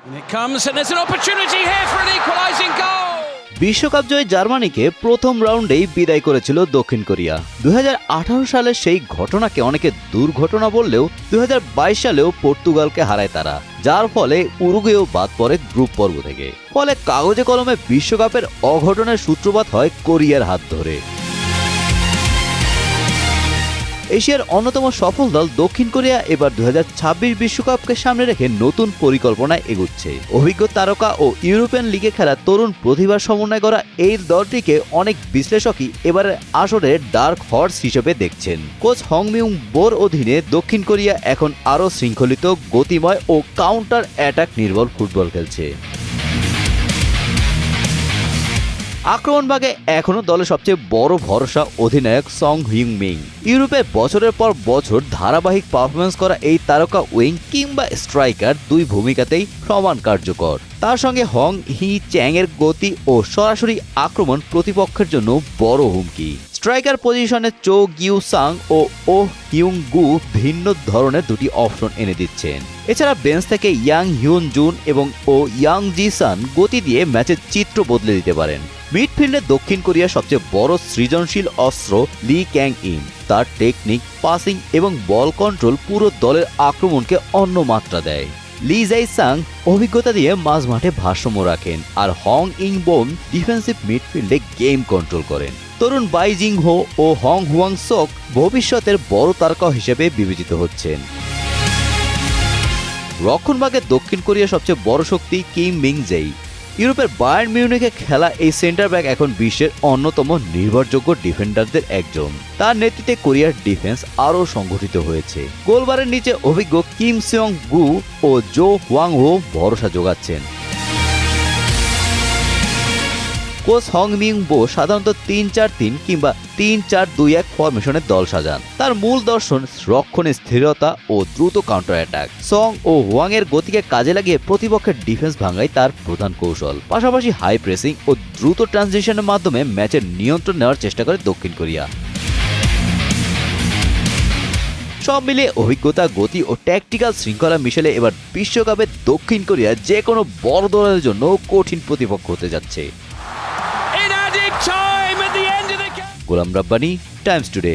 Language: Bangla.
And it comes, and there's an opportunity here for an equalising goal. বিশ্বকাপ জয়ী জার্মানিকে প্রথম রাউন্ডেই বিদায় করেছিল দক্ষিণ কোরিয়া। 2018 সালের সেই ঘটনাকে অনেকে দুর্ঘটনা বললেও 2022 সালেও পর্তুগালকে হারায় তারা, যার ফলে উরুগুয়েও বাদ পড়ে গ্রুপ পর্ব থেকে। ফলে কাগজে কলমে বিশ্বকাপের অঘটনের সূত্রপাত হয় কোরিয়ার হাত ধরে। এশিয়ার অন্যতম সফল দল দক্ষিণ কোরিয়া এবার 2026 বিশ্বকাপকে সামনে রেখে নতুন পরিকল্পনায় এগুচ্ছে। অভিজ্ঞ তারকা ও ইউরোপিয়ান লিগে খেলা তরুণ প্রতিভার সমন্বয় করা এই দলটিকে অনেক বিশ্লেষকই এবারের আসরে ডার্ক হর্স হিসেবে দেখছেন। কোচ হং মিউং বোর অধীনে দক্ষিণ কোরিয়া এখন আরও শৃঙ্খলিত, গতিময় ও কাউন্টার অ্যাটাক নির্ভর ফুটবল খেলছে। আক্রমণভাগে এখনও দলের সবচেয়ে বড় ভরসা অধিনায়ক সং হিউং মিং। ইউরোপে বছরের পর বছর ধারাবাহিক পারফরমেন্স করা এই তারকা উইং কিংবা স্ট্রাইকার দুই ভূমিকাতেই সমান কার্যকর। তার সঙ্গে হং হি চ্যাং এর গতি ও সরাসরি আক্রমণ প্রতিপক্ষের জন্য বড় হুমকি। স্ট্রাইকার পজিশনে চো গিউ সাং ও হিউং গু ভিন্ন ধরনের দুটি অপশন এনে দিচ্ছেন। এছাড়া বেঞ্চ থেকে ইয়াং হিউন জুন এবং ইয়াং জি সান গতি দিয়ে ম্যাচের চিত্র বদলে দিতে পারেন। মিডফিল্ডে দক্ষিণ কোরিয়ার সবচেয়ে বড় সৃজনশীল অস্ত্র লি ক্যাং ইন। তার টেকনিক, পাসিং এবং বল কন্ট্রোল পুরো দলের আক্রমণকে অন্য মাত্রা দেয়। লি জাই সাং অভিজ্ঞতা দিয়ে মাঝমাঠে ভারসাম্য রাখেন, আর হং ইং বোম ডিফেন্সিভ মিডফিল্ডে গেম কন্ট্রোল করেন। তরুণ বাই জিং হো ও হং হুয়াং sok ভবিষ্যতের বড় তারকা হিসেবে বিবেচিত হচ্ছেন। রক্ষণভাগে দক্ষিণ কোরিয়ার সবচেয়ে বড় শক্তি কিম মিং জেই। ইউরোপের বায়ার্ন মিউনিখে খেলা এই সেন্টার ব্যাক এখন বিশ্বের অন্যতম নির্ভরযোগ্য ডিফেন্ডারদের একজন। তার নেতৃত্বে কোরিয়ার ডিফেন্স আরও সংগঠিত হয়েছে। গোলবারের নিচে অভিজ্ঞ কিম সিয়ং গু ও জো হোয়াং হো ভরসা যোগাচ্ছেন। কোচ হং মিং বো সাধারণত 3-4-3 কিংবা 3-4-2-1 ফরমেশনে দল সাজান। তার মূল দর্শন রক্ষণে স্থিরতা ও দ্রুত কাউন্টার অ্যাটাক। সং ও হোয়াং এর গতিকে কাজে লাগিয়ে প্রতিপক্ষের ডিফেন্স ভাঙাই তার প্রধান কৌশল। পাশাপাশি হাই প্রেসিং ও দ্রুত ট্রানজিশনের মাধ্যমে ম্যাচের নিয়ন্ত্রণ নেওয়ার চেষ্টা করে দক্ষিণ কোরিয়া। সব মিলিয়ে অভিজ্ঞতা, গতি ও ট্যাকটিক্যাল শৃঙ্খলা মিশেলে এবার বিশ্বকাপে দক্ষিণ কোরিয়া যে কোনো বড় দলের জন্য কঠিন প্রতিপক্ষ হতে যাচ্ছে। In added time at the end of the game. Golam Rabbani, Times today.